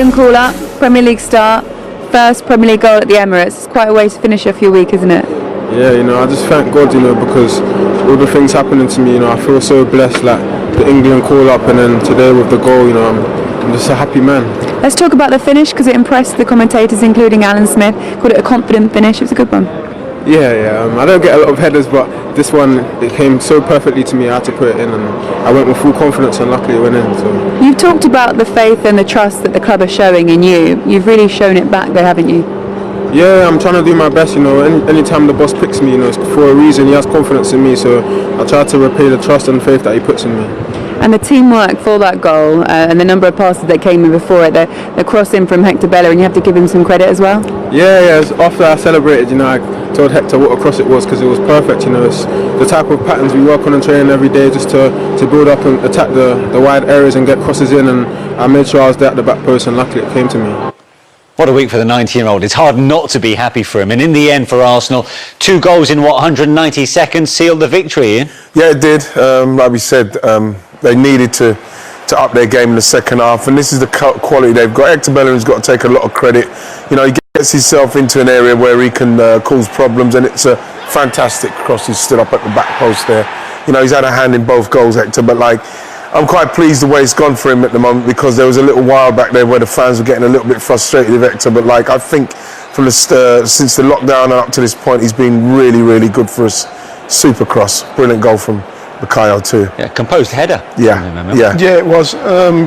England call-up, Premier League start, first Premier League goal at the Emirates. It's quite a way to finish off your week, isn't it? Yeah, I just thank God, because all the things happening to me, I feel so blessed, like the England call-up and then today with the goal, I'm just a happy man. Let's talk about the finish, because it impressed the commentators, including Alan Smith. Called it a confident finish. It was a good one. Yeah. I don't get a lot of headers, but this one, it came so perfectly to me. I had to put it in, and I went with full confidence, and luckily it went in. So. You've talked about the faith and the trust that the club are showing in you. You've really shown it back, though, haven't you? Yeah, I'm trying to do my best. Anytime the boss picks me, it's for a reason. He has confidence in me, so I try to repay the trust and faith that he puts in me. And the teamwork for that goal and the number of passes that came in before it, the cross in from Hector Bellerin, and you have to give him some credit as well. Yeah. After I celebrated, I told Hector what a cross it was, because it was perfect. It's the type of patterns we work on and train every day, just to build up and attack the wide areas and get crosses in. And I made sure I was there at the back post, and luckily it came to me. What a week for the 19-year-old. It's hard not to be happy for him. And in the end, for Arsenal, 2 goals in 190 seconds sealed the victory, Ian? Yeah, it did. Like we said, they needed to up their game in the second half. And this is the quality they've got. Hector Bellerin's got to take a lot of credit. He gets himself into an area where he can cause problems. And it's a fantastic cross. He's stood up at the back post there. He's had a hand in both goals, Hector. But, I'm quite pleased the way it's gone for him at the moment, because there was a little while back there where the fans were getting a little bit frustrated with Hector. But I think from since the lockdown and up to this point, he's been really, really good for us. Super cross, brilliant goal from Mikel too. Yeah, composed header. Yeah, it was.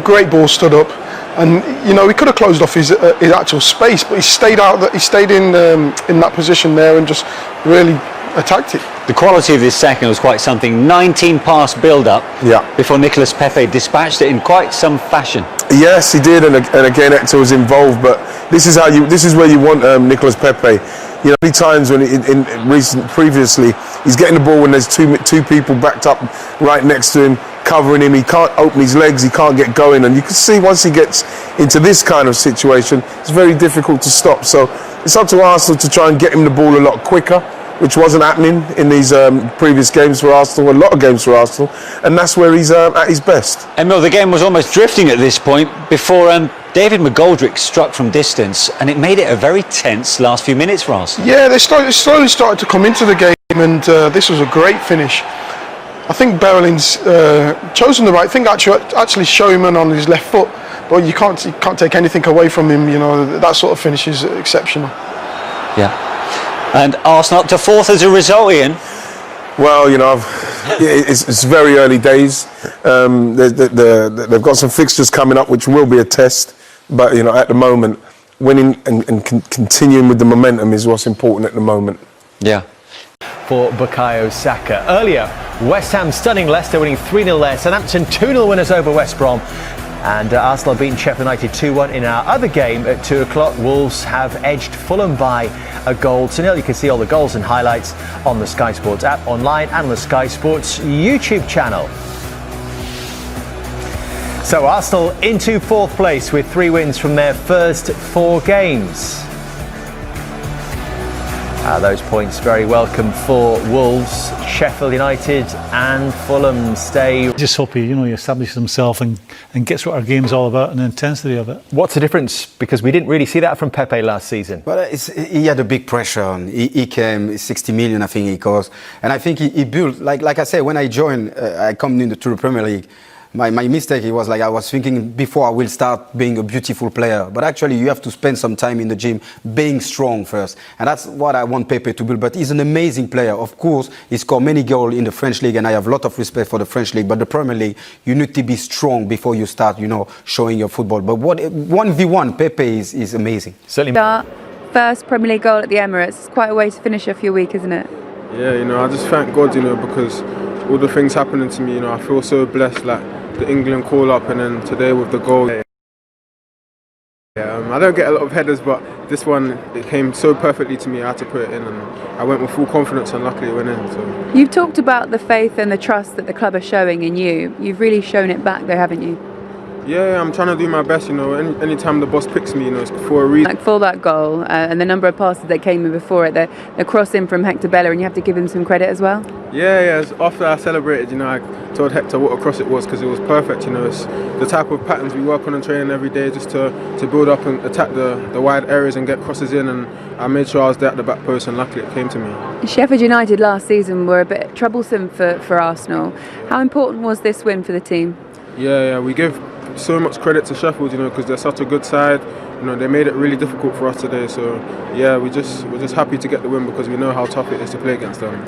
Great ball, stood up, and he could have closed off his actual space, but he stayed out. He stayed in that position there and just really attacked it. The quality of this second was quite something. 19 pass build-up before Nicolas Pepe dispatched it in quite some fashion. Yes, he did, and again Hector was involved. But this is where you want Nicolas Pepe. Many times when previously he's getting the ball when there's two people backed up right next to him, covering him. He can't open his legs. He can't get going, and you can see once he gets into this kind of situation, it's very difficult to stop. So it's up to Arsenal to try and get him the ball a lot quicker, which wasn't happening in these previous games for Arsenal, a lot of games for Arsenal, and that's where he's at his best. Emil, the game was almost drifting at this point before David McGoldrick struck from distance, and it made it a very tense last few minutes for Arsenal. Yeah, they slowly started to come into the game, and this was a great finish. I think Bellerin's chosen the right thing, actually showing him on his left foot, but you can't take anything away from him. That sort of finish is exceptional. Yeah. And Arsenal up to 4th as a result, Ian. Well, it's very early days. They've got some fixtures coming up, which will be a test. But at the moment, winning and continuing with the momentum is what's important at the moment. Yeah. For Bukayo Saka. Earlier, West Ham stunning Leicester, winning 3-0 there. Southampton 2-0 winners over West Brom. And Arsenal beating Sheffield United 2-1 in our other game at 2 o'clock. Wolves have edged Fulham by a goal to 0. You can see all the goals and highlights on the Sky Sports app, online and the Sky Sports YouTube channel. So Arsenal into 4th place with 3 wins from their first 4 games. Those points very welcome for Wolves. Sheffield United and Fulham stay. Just hope he establishes himself and gets what our game's all about and the intensity of it. What's the difference? Because we didn't really see that from Pepe last season. But he had a big pressure on. He came 60 million, I think he cost, and I think he built like I said when I joined, I come into the Premier League. My mistake, it was I was thinking before I will start being a beautiful player. But actually, you have to spend some time in the gym being strong first. And that's what I want Pepe to build. But he's an amazing player. Of course, he scored many goals in the French League, and I have a lot of respect for the French League. But the Premier League, you need to be strong before you start, showing your football. But 1v1, Pepe is amazing. Certainly. First Premier League goal at the Emirates. It's quite a way to finish off your week, isn't it? Yeah, I just thank God, because all the things happening to me, I feel so blessed, the England call-up and then today with the goal. I don't get a lot of headers, but this one, it came so perfectly to me. I had to put it in, and I went with full confidence, and luckily it went in. So. You've talked about the faith and the trust that the club are showing in you. You've really shown it back, though, haven't you? Yeah, I'm trying to do my best, you know. Anytime the boss picks me, you know, it's for a reason. Like for that goal and the number of passes that came in before it, the cross in from Hector Bellerin, and you have to give him some credit as well. Yeah. After I celebrated, you know, I told Hector what a cross it was because it was perfect. You know, it's the type of patterns we work on and training every day just to build up and attack the wide areas and get crosses in. And I made sure I was there at the back post, and luckily it came to me. Sheffield United last season were a bit troublesome for Arsenal. How important was this win for the team? Yeah, we give so much credit to Sheffield, you know, because they're such a good side. You know, they made it really difficult for us today. So yeah, we're just happy to get the win because we know how tough it is to play against them.